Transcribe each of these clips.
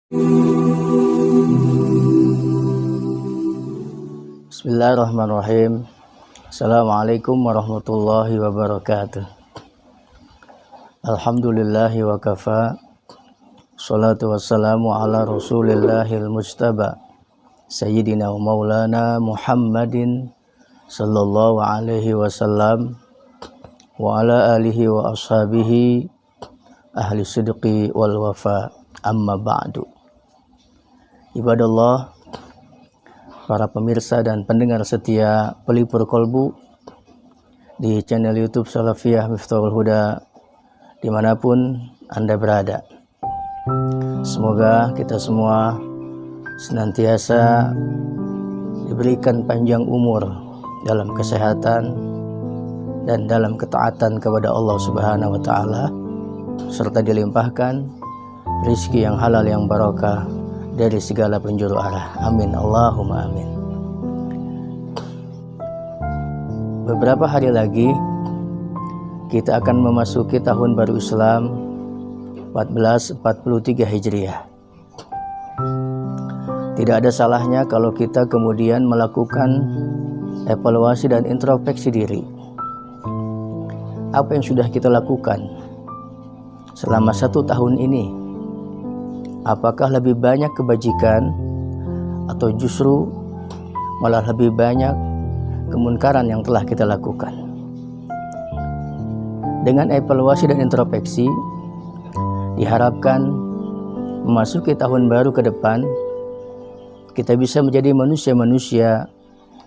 Bismillahirrahmanirrahim. Assalamualaikum warahmatullahi wabarakatuh. Alhamdulillahi wa kafa. Salatu wassalamu ala rasulillahil mujtaba Sayyidina wa maulana Muhammadin sallallahu alaihi wasallam wa ala alihi wa ashabihi ahli sidqi wal wafa. Amma ba'du. Ibadallah, para pemirsa dan pendengar setia Pelipur Kolbu di channel YouTube Salafiyah Miftahul Huda dimanapun Anda berada. Semoga kita semua senantiasa diberikan panjang umur dalam kesehatan dan dalam ketaatan kepada Allah Subhanahu wa Ta'ala, serta dilimpahkan rizki yang halal yang barakah dari segala penjuru arah. Amin Allahumma amin. Beberapa hari lagi kita akan memasuki tahun baru Islam 1443 Hijriah. Tidak ada salahnya kalau kita kemudian melakukan evaluasi dan introspeksi diri. Apa yang sudah kita lakukan selama 1 tahun ini? Apakah lebih banyak kebajikan atau justru malah lebih banyak kemunkaran yang telah kita lakukan? Dengan evaluasi dan introspeksi, diharapkan memasuki tahun baru ke depan, kita bisa menjadi manusia-manusia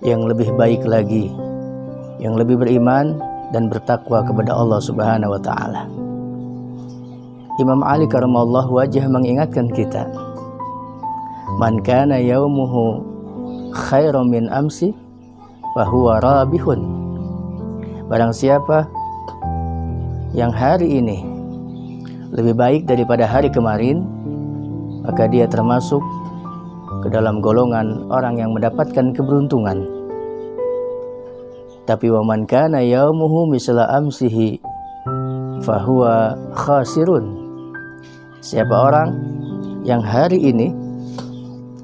yang lebih baik lagi, yang lebih beriman dan bertakwa kepada Allah Subhanahu wa Ta'ala. Imam Ali karamallahu wajah mengingatkan kita, man kana yaumuhu khairan min amsi fahuwa rabihun. Barang siapa yang hari ini lebih baik daripada hari kemarin, maka dia termasuk ke dalam golongan orang yang mendapatkan keberuntungan. Tapi wa man kana yaumuhu misla amsihi fahuwa khasirun. Siapa orang yang hari ini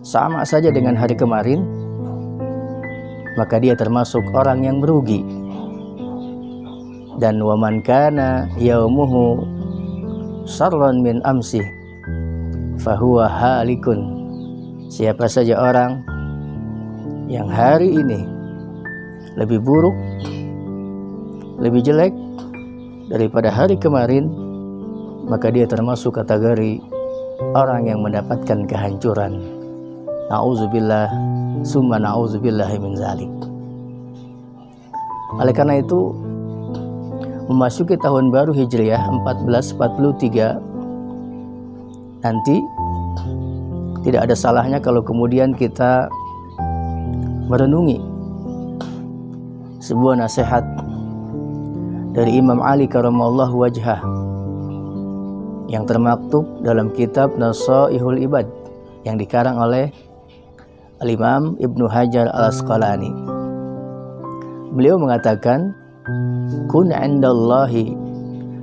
sama saja dengan hari kemarin, maka dia termasuk orang yang merugi. Dan wa man kana yaumuhu sarran min amsi fahuwa halikun. Siapa saja orang yang hari ini lebih buruk, lebih jelek daripada hari kemarin, maka dia termasuk kategori orang yang mendapatkan kehancuran. Na'udzubillah summa na'udzubillahi min zalik. Oleh karena itu, memasuki tahun baru Hijriah 1443 nanti tidak ada salahnya kalau kemudian kita merenungi sebuah nasihat dari Imam Ali karamallahu wajhah yang termaktub dalam kitab Nasaihul Ibad yang dikarang oleh Al-Imam Ibnu Hajar Al-Asqalani. Beliau mengatakan, kun 'indallahi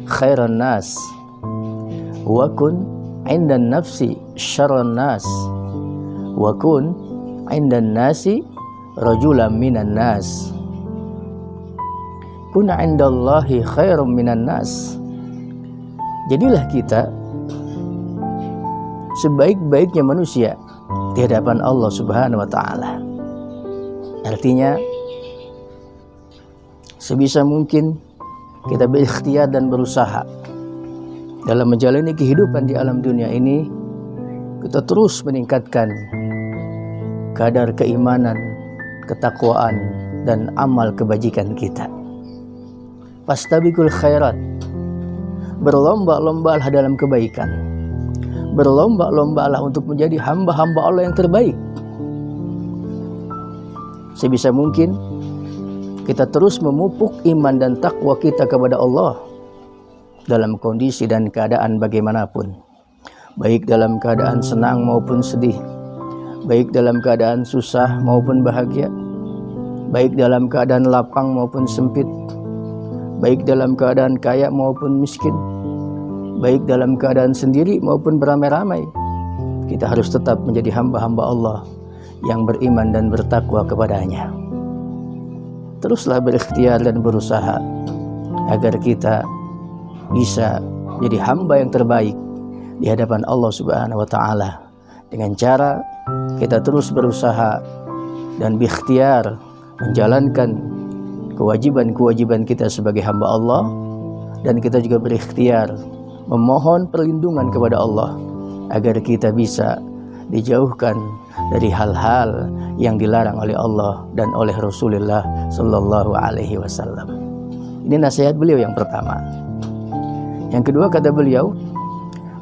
khairan nas wa kun 'indan nafsi syarran nas wa kun 'indan nasi rajulan minan nas. Kun 'indallahi khairan minan nas. Jadilah kita sebaik-baiknya manusia di hadapan Allah Subhanahu wa Ta'ala. Artinya, sebisa mungkin kita berikhtiar dan berusaha dalam menjalani kehidupan di alam dunia ini, kita terus meningkatkan kadar keimanan, ketakwaan, dan amal kebajikan kita. Fastabiqul khairat, berlomba-lombalah dalam kebaikan, berlomba-lombalah untuk menjadi hamba-hamba Allah yang terbaik. Sebisa mungkin kita terus memupuk iman dan takwa kita kepada Allah dalam kondisi dan keadaan bagaimanapun, baik dalam keadaan senang maupun sedih, baik dalam keadaan susah maupun bahagia, baik dalam keadaan lapang maupun sempit, baik dalam keadaan kaya maupun miskin, baik dalam keadaan sendiri maupun beramai-ramai, kita harus tetap menjadi hamba-hamba Allah yang beriman dan bertakwa kepadanya. Teruslah berikhtiar dan berusaha agar kita bisa jadi hamba yang terbaik di hadapan Allah Subhanahu wa Ta'ala, dengan cara kita terus berusaha dan berikhtiar menjalankan kewajiban-kewajiban kita sebagai hamba Allah, dan kita juga berikhtiar memohon perlindungan kepada Allah agar kita bisa dijauhkan dari hal-hal yang dilarang oleh Allah dan oleh Rasulullah Sallallahu Alaihi Wasallam. Ini nasihat beliau yang pertama. Yang kedua, kata beliau,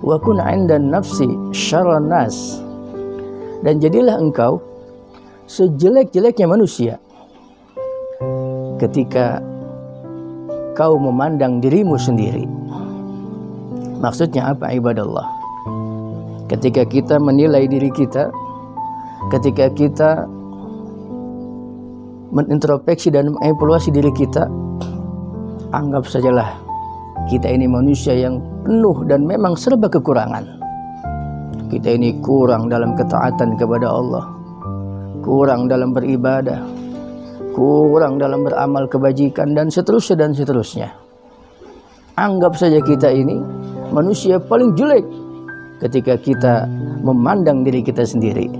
wa kun 'indan nafsi syarran nas, dan jadilah engkau sejelek-jeleknya manusia ketika kau memandang dirimu sendiri. Maksudnya apa, ibadallah? Ketika kita menilai diri kita, ketika kita menintrospeksi dan mengevaluasi diri kita, anggap sajalah kita ini manusia yang penuh dan memang serba kekurangan. Kita ini kurang dalam ketaatan kepada Allah, kurang dalam beribadah, kurang dalam beramal kebajikan, dan seterusnya dan seterusnya. Anggap saja kita ini manusia paling jelek ketika kita memandang diri kita sendiri.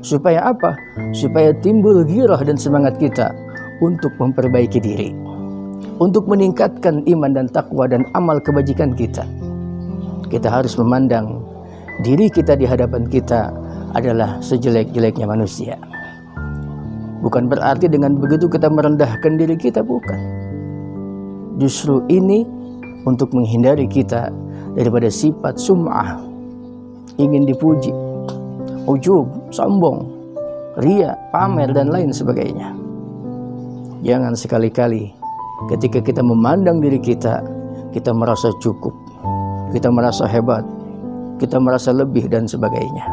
Supaya apa? Supaya timbul gairah dan semangat kita untuk memperbaiki diri, untuk meningkatkan iman dan takwa dan amal kebajikan kita. Kita harus memandang diri kita di hadapan kita adalah sejelek-jeleknya manusia. Bukan berarti dengan begitu kita merendahkan diri kita, bukan. Justru ini untuk menghindari kita daripada sifat sum'ah, ingin dipuji, ujub, sombong, ria, pamer, dan lain sebagainya. Jangan sekali-kali ketika kita memandang diri kita, kita merasa cukup, kita merasa hebat, kita merasa lebih, dan sebagainya.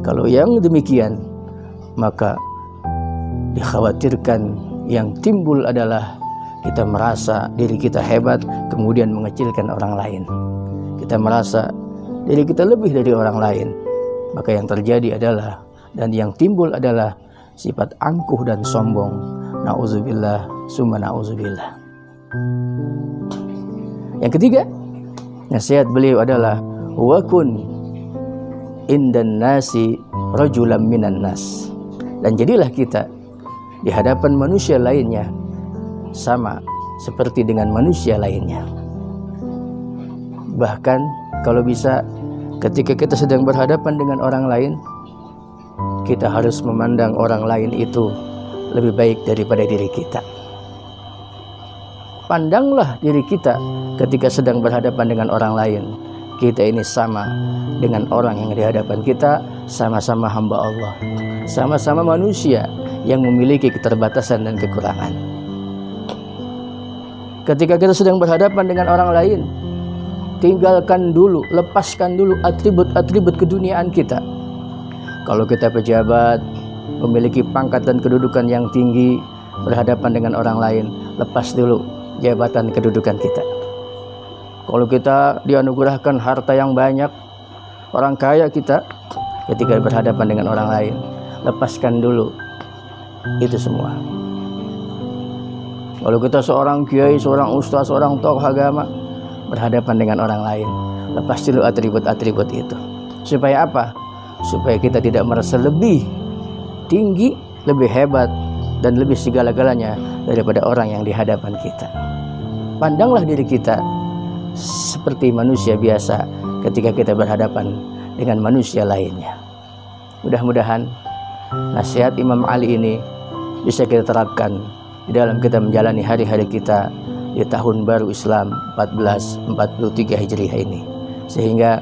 Kalau yang demikian, maka dikhawatirkan yang timbul adalah kita merasa diri kita hebat, kemudian mengecilkan orang lain. Kita merasa diri kita lebih dari orang lain, maka yang terjadi adalah, dan yang timbul adalah sifat angkuh dan sombong. Na'udzubillah, summa na'udzubillah. Yang ketiga, nasihat beliau adalah wa kun indan nasi rajulan minan nas, dan jadilah kita di hadapan manusia lainnya sama seperti dengan manusia lainnya. Bahkan kalau bisa, ketika kita sedang berhadapan dengan orang lain, kita harus memandang orang lain itu lebih baik daripada diri kita. Pandanglah diri kita ketika sedang berhadapan dengan orang lain. Kita ini sama dengan orang yang di hadapan kita, sama-sama hamba Allah, sama-sama manusia yang memiliki keterbatasan dan kekurangan. Ketika kita sedang berhadapan dengan orang lain, tinggalkan dulu, lepaskan dulu atribut-atribut keduniaan kita. Kalau kita pejabat, memiliki pangkat dan kedudukan yang tinggi, berhadapan dengan orang lain, lepas dulu jabatan kedudukan kita. Kalau kita dianugerahkan harta yang banyak, orang kaya kita, ketika berhadapan dengan orang lain, lepaskan dulu itu semua. Kalau kita seorang kiai, seorang ustaz, seorang tokoh agama, berhadapan dengan orang lain, lepas dulu atribut-atribut itu. Supaya apa? Supaya kita tidak merasa lebih tinggi, lebih hebat, dan lebih segala-galanya daripada orang yang di hadapan kita. Pandanglah diri kita seperti manusia biasa ketika kita berhadapan dengan manusia lainnya. Mudah-mudahan nasihat Imam Ali ini bisa kita terapkan di dalam kita menjalani hari-hari kita di tahun baru Islam 1443 Hijriah ini, sehingga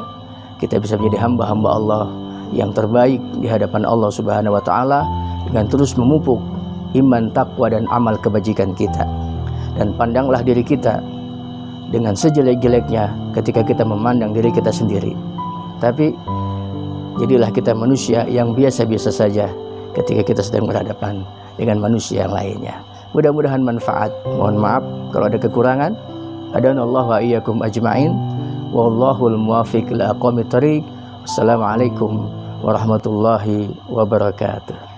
kita bisa menjadi hamba-hamba Allah yang terbaik di hadapan Allah Subhanahu wa Ta'ala, dengan terus memupuk iman, takwa, dan amal kebajikan kita. Dan pandanglah diri kita dengan sejelek-jeleknya ketika kita memandang diri kita sendiri, tapi jadilah kita manusia yang biasa-biasa saja ketika kita sedang berhadapan dengan manusia yang lainnya. Mudah-mudahan manfaat. Mohon maaf kalau ada kekurangan. Hadanallahu wa iyyakum ajma'in. Wallahul muwaffiq ila aqwamit thoriq. Assalamualaikum warahmatullahi wabarakatuh.